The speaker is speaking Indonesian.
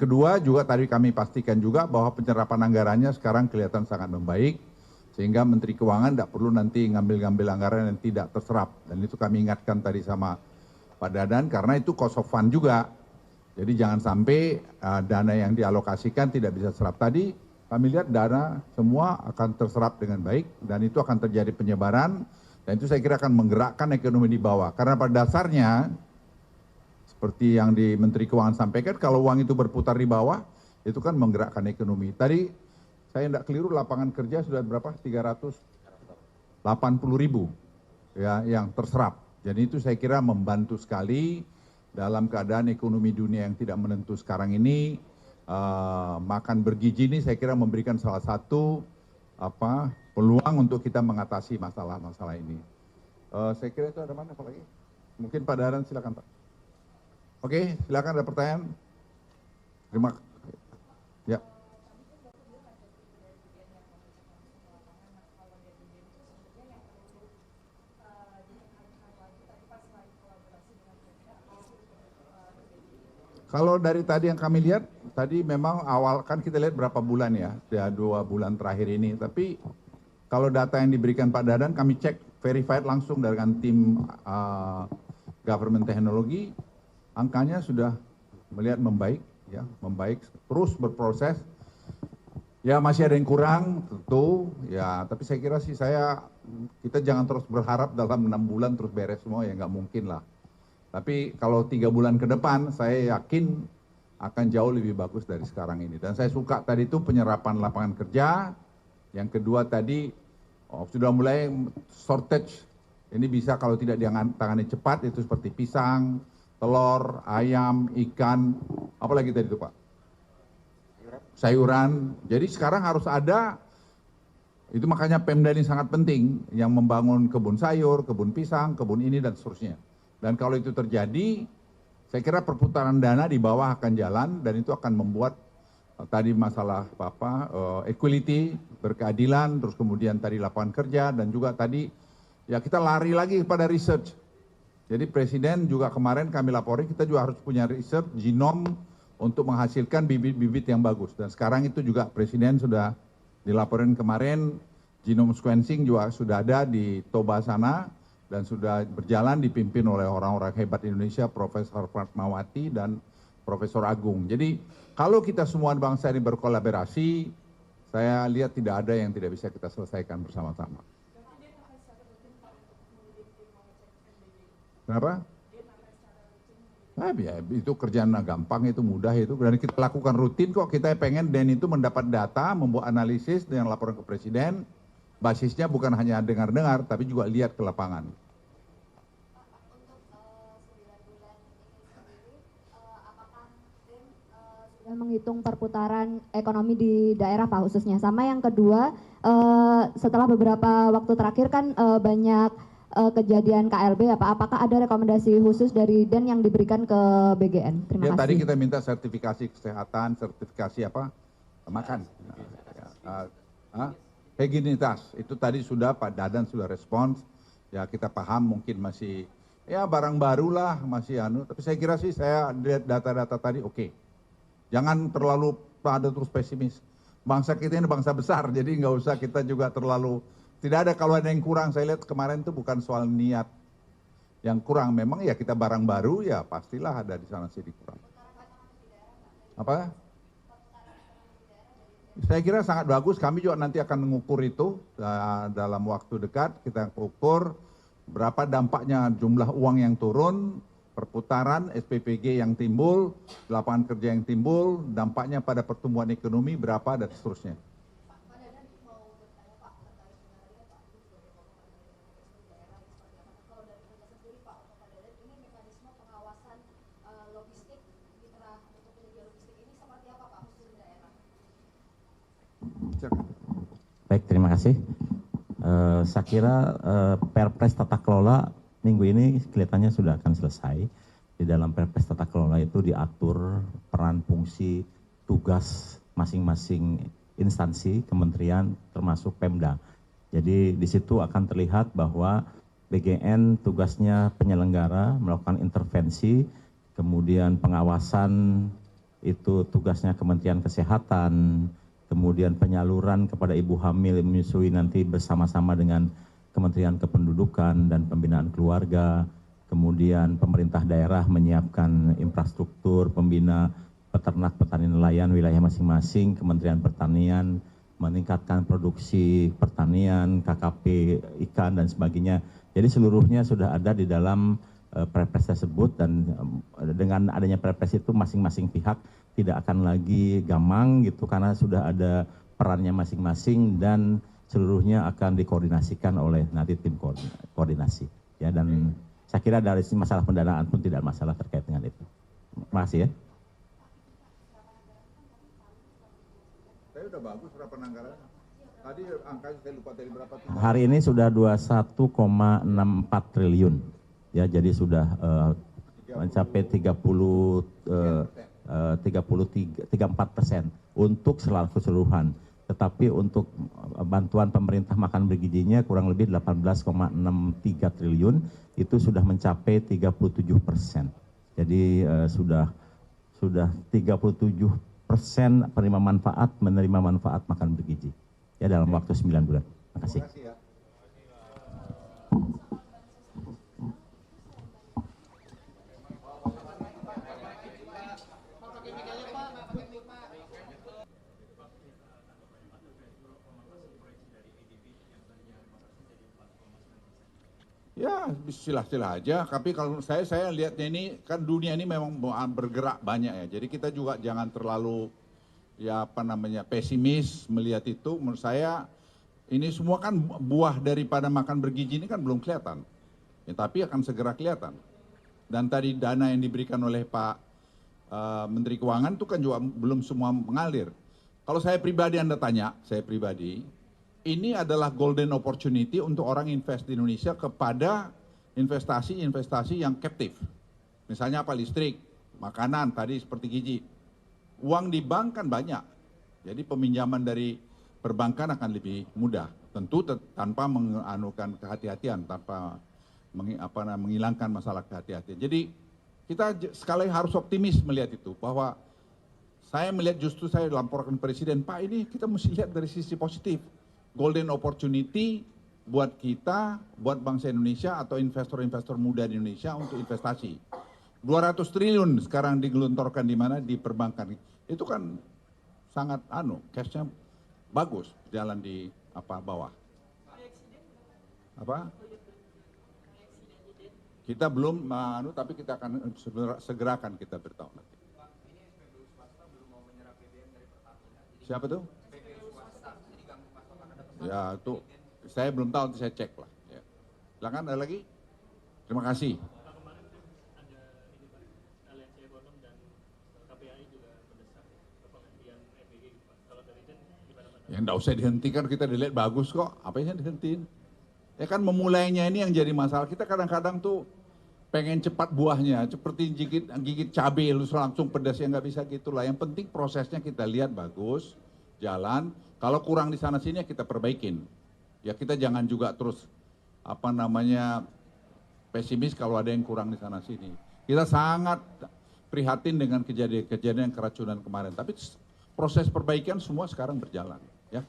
Yang kedua juga tadi kami pastikan juga bahwa penyerapan anggarannya sekarang kelihatan sangat membaik, sehingga Menteri Keuangan tidak perlu nanti ngambil-ngambil anggaran yang tidak terserap. Dan itu kami ingatkan tadi sama Pak Dadan, karena itu cost of fund juga. Jadi jangan sampai dana yang dialokasikan tidak bisa serap. Tadi kami lihat dana semua akan terserap dengan baik, dan itu akan terjadi penyebaran, dan itu saya kira akan menggerakkan ekonomi di bawah. Karena pada dasarnya, seperti yang di Menteri Keuangan sampaikan, kalau uang itu berputar di bawah, itu kan menggerakkan ekonomi. Tadi saya tidak keliru, lapangan kerja sudah berapa? 380.000 ya, yang terserap. Jadi itu saya kira membantu sekali dalam keadaan ekonomi dunia yang tidak menentu sekarang ini. Makan bergizi ini saya kira memberikan salah satu peluang untuk kita mengatasi masalah-masalah ini. Saya kira itu ada mana Pak lagi? Mungkin Pak Dadan silakan Pak. Oke, silakan ada pertanyaan. Terima kasih. Ya. Kalau dari tadi yang kami lihat, tadi memang awal kan kita lihat berapa bulan ya 2 bulan terakhir ini. Tapi kalau data yang diberikan Pak Dadan kami cek verified langsung dengan tim government teknologi, angkanya sudah melihat membaik, ya, membaik, terus berproses. Ya masih ada yang kurang tentu, ya. Tapi saya kira sih kita jangan terus berharap dalam 6 bulan terus beres semua, ya nggak mungkin lah. Tapi kalau 3 bulan ke depan, saya yakin akan jauh lebih bagus dari sekarang ini. Dan saya suka tadi itu penyerapan lapangan kerja. Yang kedua tadi sudah mulai shortage. Ini bisa kalau tidak ditangani cepat itu seperti pisang, telur, ayam, ikan, apalagi tadi itu Pak? Sayuran. Jadi sekarang harus ada, itu makanya Pemda ini sangat penting, yang membangun kebun sayur, kebun pisang, kebun ini dan seterusnya. Dan kalau itu terjadi, saya kira perputaran dana di bawah akan jalan, dan itu akan membuat tadi masalah equality, berkeadilan, terus kemudian tadi lapangan kerja, dan juga tadi ya kita lari lagi pada research. Jadi Presiden juga kemarin kami laporin, kita juga harus punya research genom untuk menghasilkan bibit-bibit yang bagus. Dan sekarang itu juga Presiden sudah dilaporin kemarin, genome sequencing juga sudah ada di Toba sana, dan sudah berjalan dipimpin oleh orang-orang hebat Indonesia, Profesor Fatmawati dan Profesor Agung. Jadi kalau kita semua bangsa ini berkolaborasi, saya lihat tidak ada yang tidak bisa kita selesaikan bersama-sama. Kenapa? Ya, itu kerjaan gampang, itu mudah itu. Dan kita lakukan rutin kok. Kita pengen Dan itu mendapat data, membuat analisis dengan laporan ke Presiden. Basisnya bukan hanya dengar-dengar, tapi juga lihat ke lapangan. Sudah menghitung perputaran ekonomi di daerah Pak khususnya. Sama yang kedua, setelah beberapa waktu terakhir kan banyak kejadian KLB, apakah ada rekomendasi khusus dari DEN yang diberikan ke BGN? Terima kasih. Tadi kita minta sertifikasi kesehatan, sertifikasi makan, higienitas. Itu tadi sudah Pak Dadan sudah respons. Ya kita paham mungkin masih ya barang baru lah masih tapi saya kira sih saya lihat data-data tadi oke. Jangan terlalu terus pesimis. Bangsa kita ini bangsa besar, jadi nggak usah kita juga terlalu. Tidak ada kalau ada yang kurang, saya lihat kemarin itu bukan soal niat yang kurang. Memang ya kita barang baru ya pastilah ada di sana sini kurang. Apa? Saya kira sangat bagus, kami juga nanti akan mengukur itu dalam waktu dekat. Kita ukur berapa dampaknya jumlah uang yang turun, perputaran, SPPG yang timbul, lapangan kerja yang timbul, dampaknya pada pertumbuhan ekonomi berapa dan seterusnya. Baik, terima kasih. Saya kira Perpres tata kelola minggu ini kelihatannya sudah akan selesai. Di dalam Perpres tata kelola itu diatur peran, fungsi, tugas masing-masing instansi, kementerian, termasuk Pemda. Jadi di situ akan terlihat bahwa BGN tugasnya penyelenggara, melakukan intervensi, kemudian pengawasan itu tugasnya Kementerian Kesehatan, kemudian penyaluran kepada ibu hamil yang menyusui nanti bersama-sama dengan Kementerian Kependudukan dan Pembinaan Keluarga, kemudian pemerintah daerah menyiapkan infrastruktur, pembina peternak, petani nelayan wilayah masing-masing, Kementerian Pertanian meningkatkan produksi pertanian, KKP ikan dan sebagainya. Jadi seluruhnya sudah ada di dalam Perpres tersebut, dan dengan adanya Perpres itu masing-masing pihak tidak akan lagi gamang gitu, karena sudah ada perannya masing-masing dan seluruhnya akan dikoordinasikan oleh nanti tim koordinasi. Ya, dan saya kira dari masalah pendanaan pun tidak masalah terkait dengan itu. Terima kasih ya. Saya udah bagus berapa anggaran. Tadi angkanya saya lupa tadi berapa. Hari ini sudah 21,64 triliun. Ya, jadi sudah mencapai 34% untuk keseluruhan. Tetapi untuk bantuan pemerintah makan bergizinya kurang lebih 18,63 triliun, itu sudah mencapai 37%. Jadi sudah 37% menerima manfaat makan bergizi ya dalam waktu 9 bulan. Terima kasih. Ya, silah-silah aja. Tapi kalau saya lihatnya ini kan dunia ini memang bergerak banyak ya. Jadi kita juga jangan terlalu pesimis melihat itu. Menurut saya ini semua kan buah daripada makan bergizi ini kan belum kelihatan. Ya, tapi akan segera kelihatan. Dan tadi dana yang diberikan oleh Pak Menteri Keuangan itu kan juga belum semua mengalir. Kalau saya pribadi Anda tanya, saya pribadi, ini adalah golden opportunity untuk orang invest di Indonesia kepada investasi-investasi yang captive. Misalnya apa? Listrik, makanan, tadi seperti gizi. Uang di bank kan banyak. Jadi peminjaman dari perbankan akan lebih mudah. Tentu tanpa menganukan kehati-hatian, tanpa menghilangkan masalah kehati-hatian. Jadi kita sekali harus optimis melihat itu, bahwa saya melihat justru saya laporkan Presiden, Pak ini kita mesti lihat dari sisi positif. Golden opportunity buat kita, buat bangsa Indonesia atau investor-investor muda di Indonesia untuk investasi. 200 triliun sekarang digelontorkan di mana? Di perbankan. Itu kan sangat cashnya bagus jalan di bawah. Apa? Kita belum tapi kita akan segera akan kita beritahu nanti. Siapa tuh? Ya itu saya belum tahu, nanti saya cek lah. Ya. Silakan ada lagi. Terima kasih. Ya enggak usah dihentikan, kita dilihat bagus kok. Apa yang dihentiin? Ya kan memulainya ini yang jadi masalah. Kita kadang-kadang tuh pengen cepat buahnya, seperti gigit cabai langsung pedas, ya nggak bisa gitulah. Yang penting prosesnya kita lihat bagus, jalan. Kalau kurang di sana sini ya kita perbaikin. Ya kita jangan juga terus pesimis kalau ada yang kurang di sana sini. Kita sangat prihatin dengan kejadian keracunan kemarin. Tapi proses perbaikan semua sekarang berjalan. Ya.